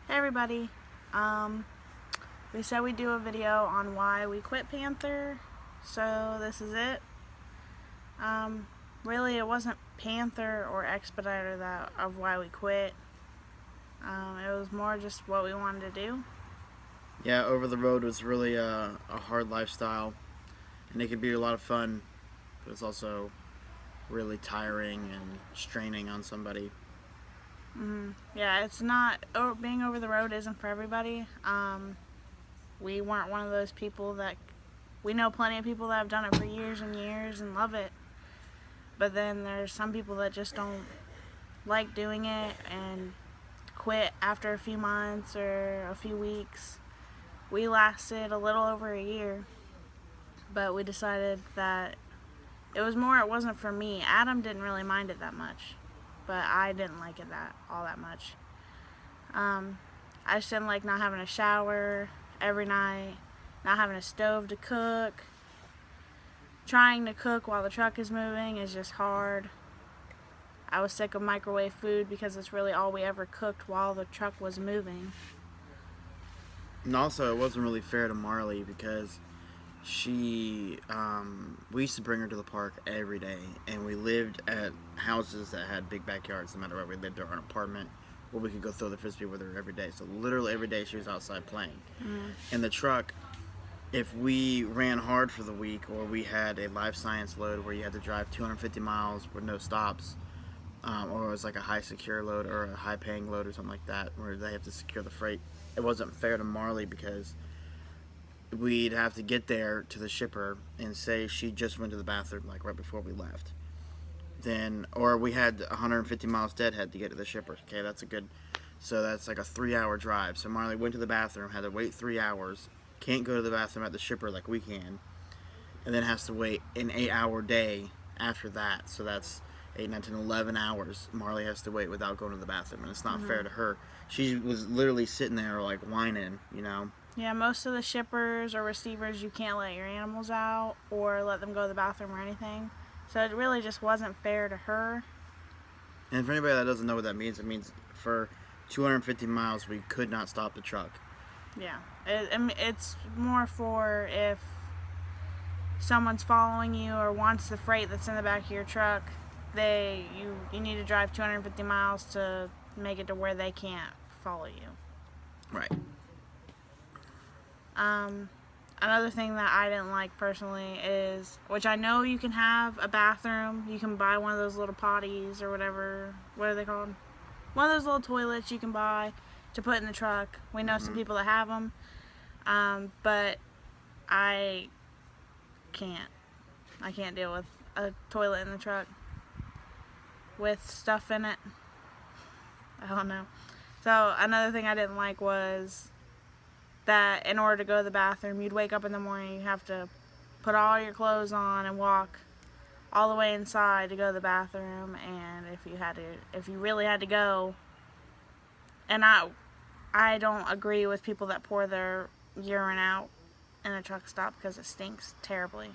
Hey everybody, we said we'd do a video on why we quit Panther, so this is it. Really it wasn't Panther or Expediter of why we quit. It was more just what we wanted to do. Yeah, over the road was really a hard lifestyle, and it could be a lot of fun, but it's also really tiring and straining on somebody. Yeah, it's not, being over the road isn't for everybody. We weren't one of those people we know plenty of people that have done it for years and years and love it. But then there's some people that just don't like doing it and quit after a few months or a few weeks. We lasted a little over a year, but we decided that it wasn't for me. Adam didn't really mind it that much, but I didn't like it all that much. I just didn't like not having a shower every night, not having a stove to cook. Trying to cook while the truck is moving is just hard. I was sick of microwave food because it's really all we ever cooked while the truck was moving. And also, it wasn't really fair to Marley because we used to bring her to the park every day, and we lived at houses that had big backyards no matter where we lived, or an apartment where we could go throw the frisbee with her every day. So literally every day she was outside playing. In the truck, if we ran hard for the week, or we had a life science load where you had to drive 250 miles with no stops, or it was like a high secure load or a high paying load or something like that where they have to secure the freight, it wasn't fair to Marley because we'd have to get there to the shipper and say she just went to the bathroom like right before we left. Or we had 150 miles deadhead to get to the shipper. Okay, so that's like a 3-hour drive. So Marley went to the bathroom, had to wait 3 hours, can't go to the bathroom at the shipper like we can, and then has to wait an 8-hour day after that. So that's 8, 9, 10, 11 hours Marley has to wait without going to the bathroom, and it's not fair to her. She was literally sitting there like whining, you know. Yeah, most of the shippers or receivers, you can't let your animals out or let them go to the bathroom or anything. So it really just wasn't fair to her. And for anybody that doesn't know what that means, it means for 250 miles we could not stop the truck. Yeah, it's more for if someone's following you or wants the freight that's in the back of your truck, you need to drive 250 miles to make it to where they can't follow you. Right. Another thing that I didn't like personally is, which I know you can have a bathroom, you can buy one of those little potties or whatever, what are they called? One of those little toilets you can buy to put in the truck. We know some people that have them, but I can't deal with a toilet in the truck with stuff in it. I don't know. So another thing I didn't like was that in order to go to the bathroom, you'd wake up in the morning, you have to put all your clothes on and walk all the way inside to go to the bathroom. And if you really had to go, and I don't agree with people that pour their urine out in a truck stop because it stinks terribly.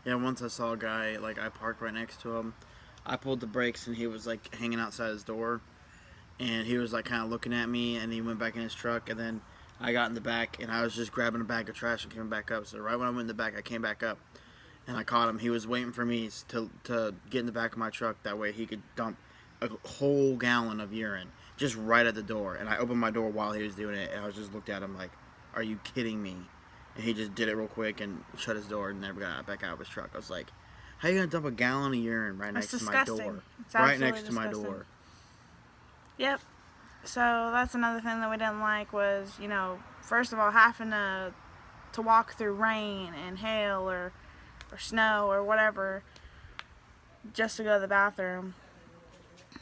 Yeah, once I saw a guy, like I parked right next to him. I pulled the brakes and he was like hanging outside his door, and he was like kind of looking at me, and he went back in his truck, and then I got in the back and I was just grabbing a bag of trash and came back up. So right when I went in the back, I came back up and I caught him. He was waiting for me to get in the back of my truck. That way he could dump a whole gallon of urine just right at the door. And I opened my door while he was doing it, and I was just looked at him like, "Are you kidding me?" And he just did it real quick and shut his door and never got back out of his truck. I was like, "How are you gonna dump a gallon of urine right next to my door? Right next to my door?" Yep. So that's another thing that we didn't like was, first of all, having to walk through rain and hail or snow or whatever just to go to the bathroom.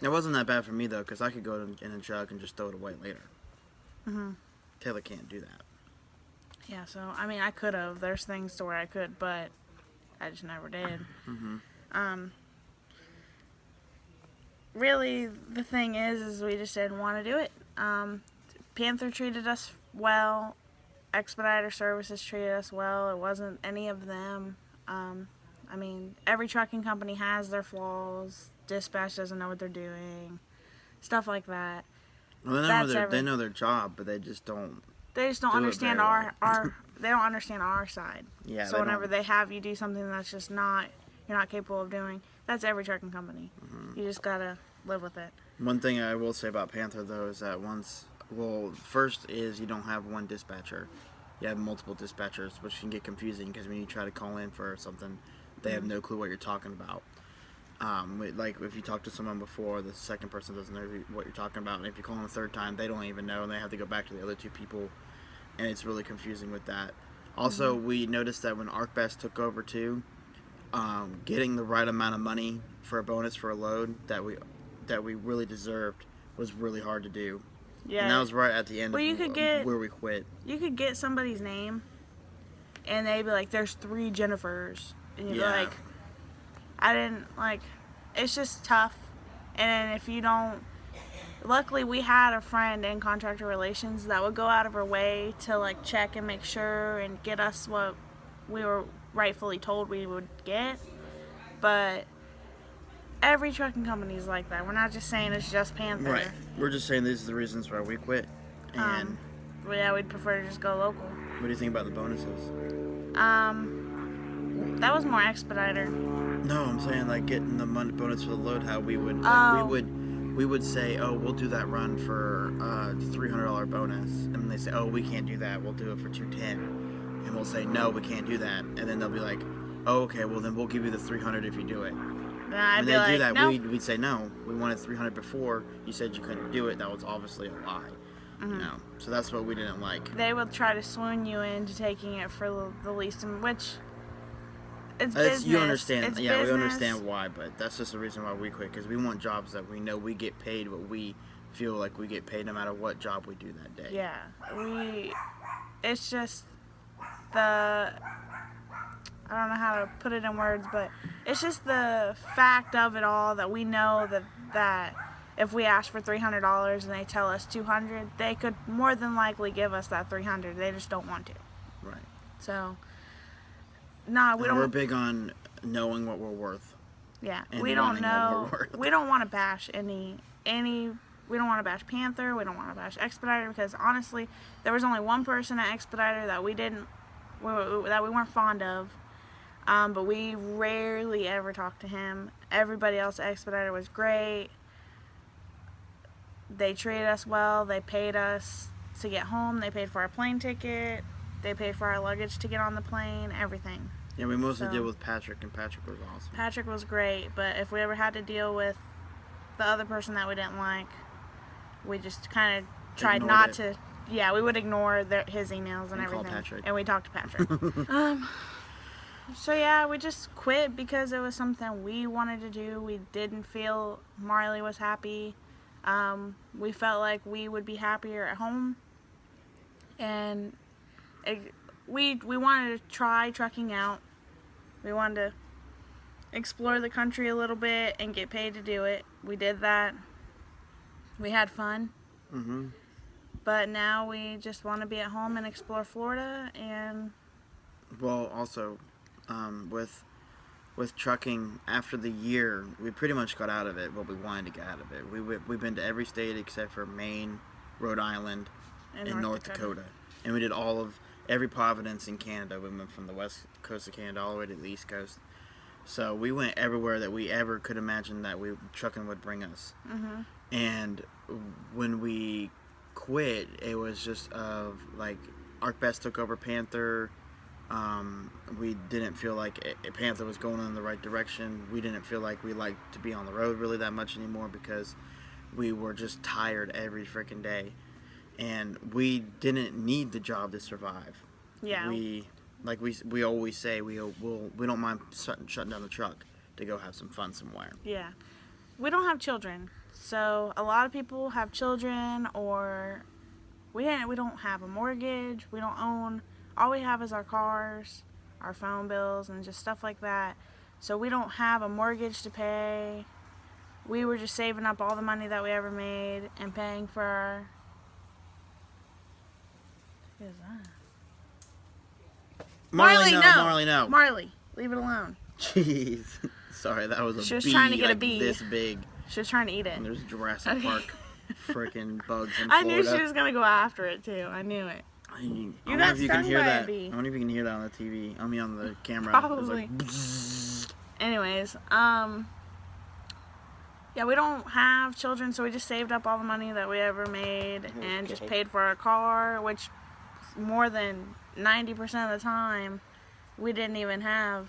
It wasn't that bad for me though, because I could go in a jug and just throw it away later. Taylor can't do that. Yeah, so I could have. There's things to where I could, but I just never did. Really, the thing is we just didn't want to do it. Panther treated us well. Expediter Services treated us well. It wasn't any of them. Every trucking company has their flaws. Dispatch doesn't know what they're doing. Stuff like that. Well, That's they know their job, but they just don't. They just don't Do it understand very our well. they don't understand our side. Yeah. So whenever they have you do something that's just you're not capable of doing, that's every trucking company. You just gotta live with it. One thing I will say about Panther though is that first is you don't have one dispatcher. You have multiple dispatchers, which can get confusing because when you try to call in for something, they have no clue what you're talking about. Like if you talk to someone before, the second person doesn't know what you're talking about, and if you call them a third time, they don't even know, and they have to go back to the other two people, and it's really confusing with that. Also, we noticed that when ArcBest took over too, getting the right amount of money for a bonus for a load that we really deserved was really hard to do. Yeah. And that was right at the end Well, where we quit. You could get somebody's name, and they'd be like, "There's 3 Jennifers," and you'd be like, "I didn't like." It's just tough, and if you don't. Luckily, we had a friend in contractor relations that would go out of her way to like check and make sure and get us what we were rightfully told we would get. But every trucking company is like that. We're not just saying it's just Panther. Right. We're just saying these are the reasons why we quit. And well, yeah, we'd prefer to just go local. what do you think about the bonuses? That was more expediter. No, I'm saying like getting the money bonus for the load. How we would we would say, oh, we'll do that run for $300 bonus, and they say, oh, we can't do that. We'll do it for $210, and we'll say, no, we can't do that, and then they'll be like, oh, okay, well then we'll give you the $300 if you do it. I'd When they do that, nope. we'd say no. We wanted $300 before. You said you couldn't do it. That was obviously a lie. You know, so that's what we didn't like. They would try to swoon you into taking it for the least, which it's business. You understand? It's yeah, business. we understand why, but that's just the reason why we quit, because we want jobs that we know we get paid what we feel like we get paid no matter what job we do that day. Yeah, it's just I don't know how to put it in words, but it's just the fact of it all that we know that if we ask for $300 and they tell us $200, they could more than likely give us that $300. They just don't want to. Right. So, no, we don't. We're big on knowing what we're worth. Yeah, and we don't wanting what know. we're worth. We don't want to bash any. We don't want to bash Panther. We don't want to bash Expediter, because honestly, there was only one person at Expediter that we weren't fond of. But we rarely ever talked to him. Everybody else at Expediter was great. They treated us well. They paid us to get home. They paid for our plane ticket. They paid for our luggage to get on the plane. Everything. Yeah, we mostly deal with Patrick, and Patrick was awesome. Patrick was great, but if we ever had to deal with the other person that we didn't like, we just kind of tried not to. Yeah, we would ignore his emails and everything. Call Patrick. And we talked to Patrick. So yeah, we just quit because it was something we wanted to do. We didn't feel Marley was happy. We felt like we would be happier at home, and we wanted to try trucking out. We wanted to explore the country a little bit and get paid to do it. We did that. We had fun. But now we just want to be at home and explore Florida. And well, also with trucking, after the year, we pretty much got out of it what we wanted to get out of it. We've been to every state except for Maine, Rhode Island, and North Dakota. And we did every province in Canada. We went from the west coast of Canada all the way to the east coast. So we went everywhere that we ever could imagine that trucking would bring us. And when we quit, it was just like ArcBest took over Panther. We didn't feel like Panther was going in the right direction. We didn't feel like we liked to be on the road really that much anymore, because we were just tired every freaking day. And we didn't need the job to survive. yeah, We always say, we don't mind shutting down the truck to go have some fun somewhere. yeah. We don't have children, so a lot of people have children, or we don't have a mortgage. We don't own. All we have is our cars, our phone bills, and just stuff like that. So we don't have a mortgage to pay. We were just saving up all the money that we ever made and paying for our... Who is that? Marley, no. Marley, no. Marley, leave it alone. Jeez. Sorry, that was a bee. She was trying to get a bee. This big. She was trying to eat it. And there's Jurassic Park. freaking bugs in I Florida. knew she was gonna go after it too. I knew it. I wonder got if you can stung hear by a that. bee. I wonder if you can hear that on the TV. I mean, on the camera. Probably. It was like, Anyways, yeah, we don't have children, so we just saved up all the money that we ever made and just paid for our car, which more than 90% of the time we didn't even have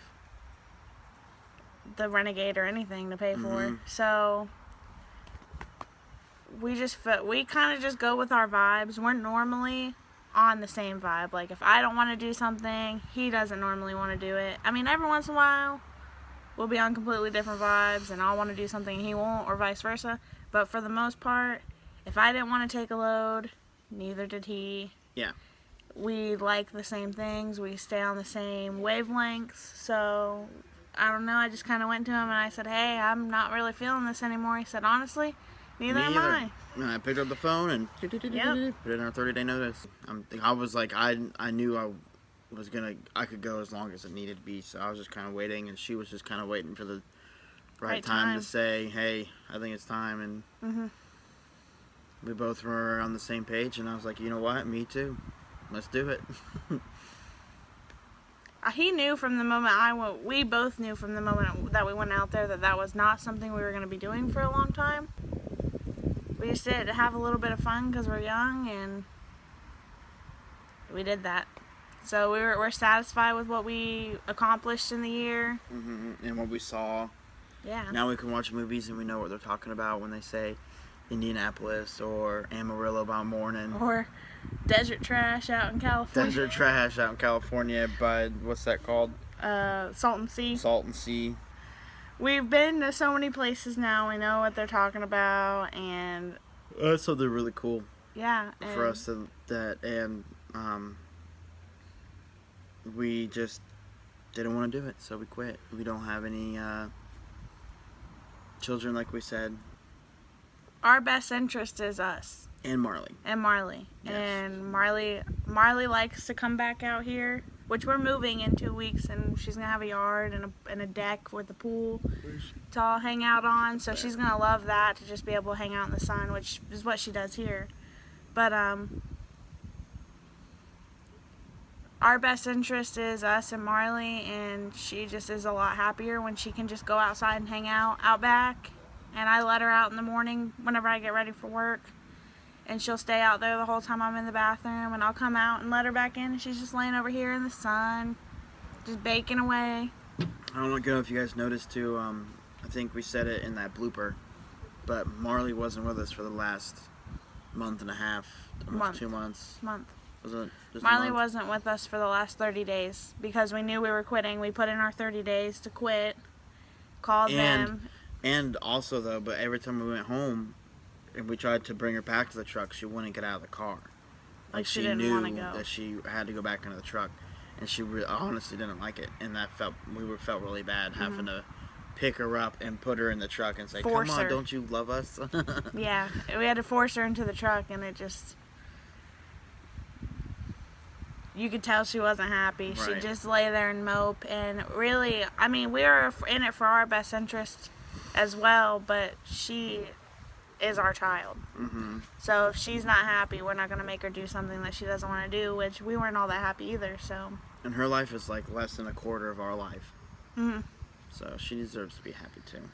the Renegade or anything to pay for. So we kind of just go with our vibes. We're normally on the same vibe. Like, if I don't want to do something, he doesn't normally want to do it. I mean, every once in a while we'll be on completely different vibes and I'll want to do something and he won't, or vice versa. But for the most part, if I didn't want to take a load, neither did he. yeah. We like the same things. We stay on the same wavelengths. So, I don't know. I just kind of went to him and I said, hey, I'm not really feeling this anymore. He said, honestly, neither am I. And I picked up the phone and put it in our 30-day notice. I was like, I knew I could go as long as it needed to be. So I was just kind of waiting, and she was just kind of waiting for the right time to say, hey, I think it's time. And we both were on the same page, and I was like, you know what? Me too. Let's do it. He knew from the moment we both knew from the moment that we went out there that was not something we were going to be doing for a long time. We just did it to have a little bit of fun because we're young, and we did that. So we're satisfied with what we accomplished in the year. And what we saw. Yeah. Now we can watch movies and we know what they're talking about when they say Indianapolis or Amarillo by morning. Or desert trash out in California. Desert trash out in California by, what's that called? Salton Sea. Salton Sea. We've been to so many places now. We know what they're talking about, and That's something really cool. Yeah. For us we just didn't want to do it, so we quit. We don't have any children, like we said. Our best interest is us. And Marley. Yes. And Marley likes to come back out here, which we're moving in 2 weeks, and she's going to have a yard and a deck with a pool to all hang out on. So she's going to love that, to just be able to hang out in the sun, which is what she does here. But our best interest is us and Marley, and she just is a lot happier when she can just go outside and hang out back. And I let her out in the morning whenever I get ready for work. And she'll stay out there the whole time I'm in the bathroom, and I'll come out and let her back in, and she's just laying over here in the sun, just baking away. I don't know if you guys noticed too, I think we said it in that blooper, but Marley wasn't with us for the last month and a half, almost 2 months. Was it just Marley wasn't with us for the last 30 days because we knew we were quitting. We put in our 30 days to quit, called them. And also though, but every time we went home and we tried to bring her back to the truck, she wouldn't get out of the car. Like she didn't knew want to go. that she had to go back into the truck, and she honestly didn't like it, and that felt really bad having to pick her up and put her in the truck and say, Force "Come on, her. don't you love us?" Yeah, we had to force her into the truck, and it just, you could tell she wasn't happy. Right. She'd just lay there and mope, and really, I mean, we were in it for our best interest as well, but she is our child. So if she's not happy, we're not going to make her do something that she doesn't want to do, which we weren't all that happy either. So. And her life is like less than a quarter of our life. So she deserves to be happy too.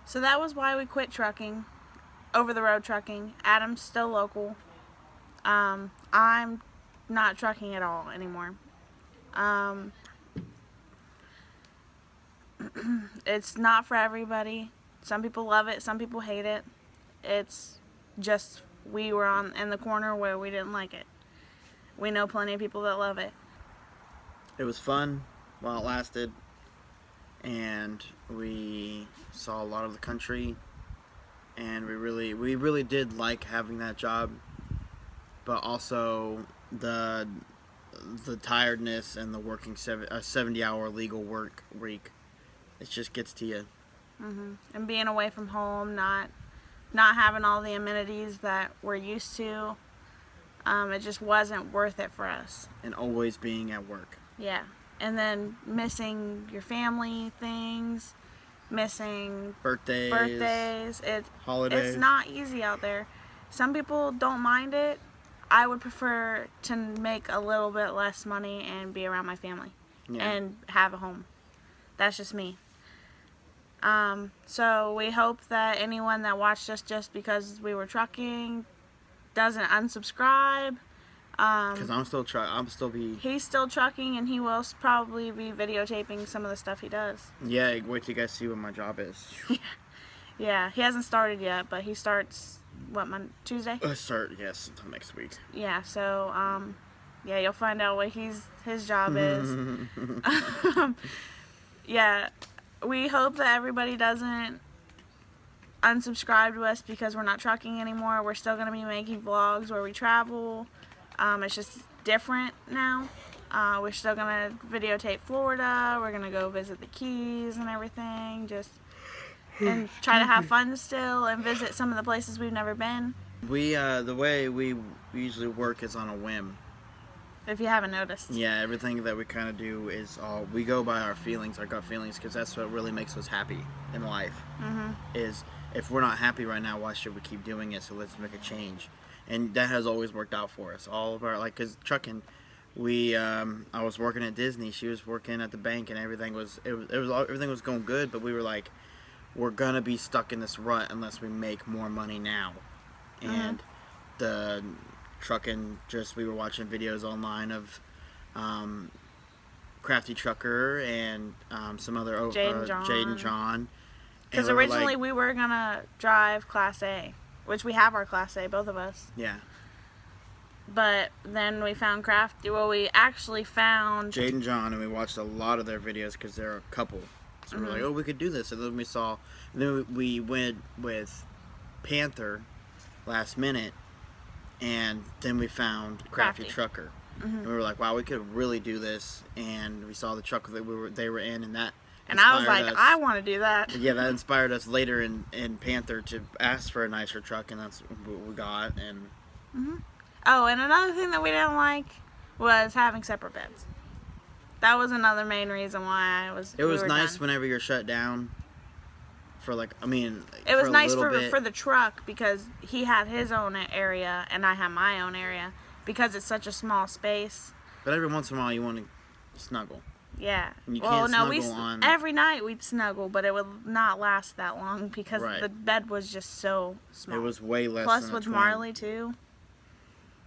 So that was why we quit trucking, over the road trucking. Adam's still local. I'm not trucking at all anymore. It's not for everybody. Some people love it, some people hate it. It's just, we were in the corner where we didn't like it. We know plenty of people that love it. It was fun while it lasted, and we saw a lot of the country, and we really did like having that job, but also the tiredness and the working 70-hour legal work week, it just gets to you. And being away from home, not having all the amenities that we're used to, it just wasn't worth it for us. And always being at work. Yeah. And then missing your family things, missing birthdays. Holidays. It's not easy out there. Some people don't mind it. I would prefer to make a little bit less money and be around my family and have a home. That's just me. So we hope that anyone that watched us just because we were trucking doesn't unsubscribe. Because He's still trucking, and he will probably be videotaping some of the stuff he does. Yeah, wait till you guys see what my job is. Yeah, he hasn't started yet, but he starts, Tuesday? Yes, sometime next week. Yeah, so, yeah, you'll find out what his job is. Yeah, we hope that everybody doesn't unsubscribe to us because we're not trucking anymore. We're still going to be making vlogs where we travel. It's just different now. We're still going to videotape Florida. We're going to go visit the Keys and everything. And try to have fun still and visit some of the places we've never been. The way we usually work is on a whim. If you haven't noticed. Yeah, everything that we kind of do is we go by our feelings, our gut feelings, because that's what really makes us happy in life. Is if we're not happy right now, why should we keep doing it? So let's make a change. And that has always worked out for us. All of our, because trucking, I was working at Disney, she was working at the bank, and everything was going good, but we were like, we're gonna be stuck in this rut unless we make more money now. And the trucking, we were watching videos online of Crafty Trucker and some other Jade and John. Because originally we were gonna drive Class A, which we have our Class A, both of us. Yeah. But then we found Crafty. Well, we actually found Jade and John, and we watched a lot of their videos because they're a couple. So we're like, oh, we could do this. And then we went with Panther last minute, and then we found Crafty Trucker. And we were like, wow, we could really do this. And we saw the truck that they were in, and that. And I was like, I want to do that. Yeah, that inspired us later in Panther to ask for a nicer truck, and that's what we got. And Oh, and another thing that we didn't like was having separate beds. That was another main reason why It was nice whenever you're shut down. It was nice for the truck because he had his own area and I had my own area because it's such a small space. But every once in a while you want to snuggle. Yeah. And you can't snuggle every night we'd snuggle, but it would not last that long because the bed was just so small. It was way less. Plus with Marley too,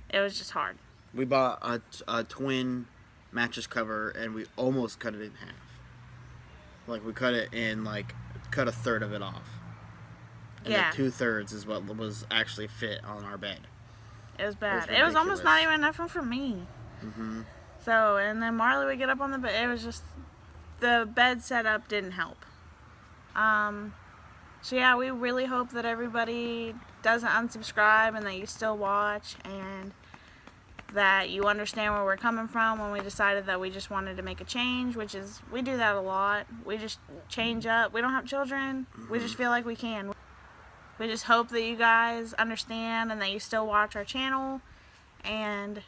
it was just hard. We bought a twin mattress cover and we almost cut it in half. Like we cut a third of it off. And the 2/3 is what was actually fit on our bed. It was bad. It was almost not even enough room for me. So, and then Marley would get up on the bed. It was just, the bed setup didn't help. So yeah, we really hope that everybody doesn't unsubscribe and that you still watch and that you understand where we're coming from when we decided that we just wanted to make a change, which is, we do that a lot. We just change up. We don't have children. We just feel like we can. We just hope that you guys understand and that you still watch our channel. And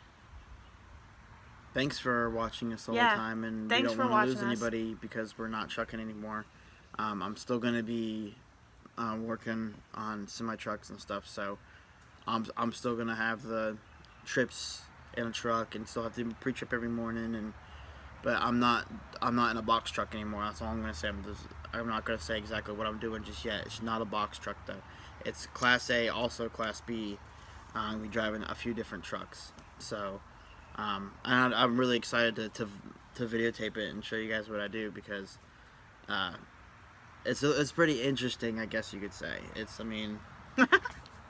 thanks for watching us all the time. And we don't want to lose anybody because we're not trucking anymore. I'm still going to be working on semi-trucks and stuff, so I'm still going to have the trips in a truck and still have to pre-trip every morning, but I'm not in a box truck anymore. That's all I'm gonna say. I'm not gonna say exactly what I'm doing just yet. It's not a box truck though. It's Class A, also Class B. We driving a few different trucks. So I'm really excited to videotape it and show you guys what I do because it's pretty interesting, I guess you could say.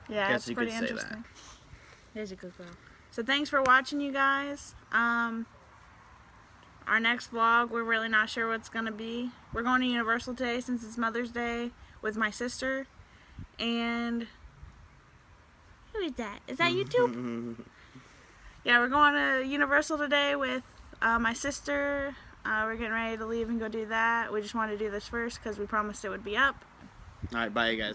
Yeah, it's pretty interesting. There's a good girl. So thanks for watching, you guys. Our next vlog, we're really not sure what it's going to be. We're going to Universal today since it's Mother's Day with my sister. And who is that? Is that YouTube? Yeah, we're going to Universal today with my sister. We're getting ready to leave and go do that. We just wanted to do this first because we promised it would be up. Alright, bye you guys.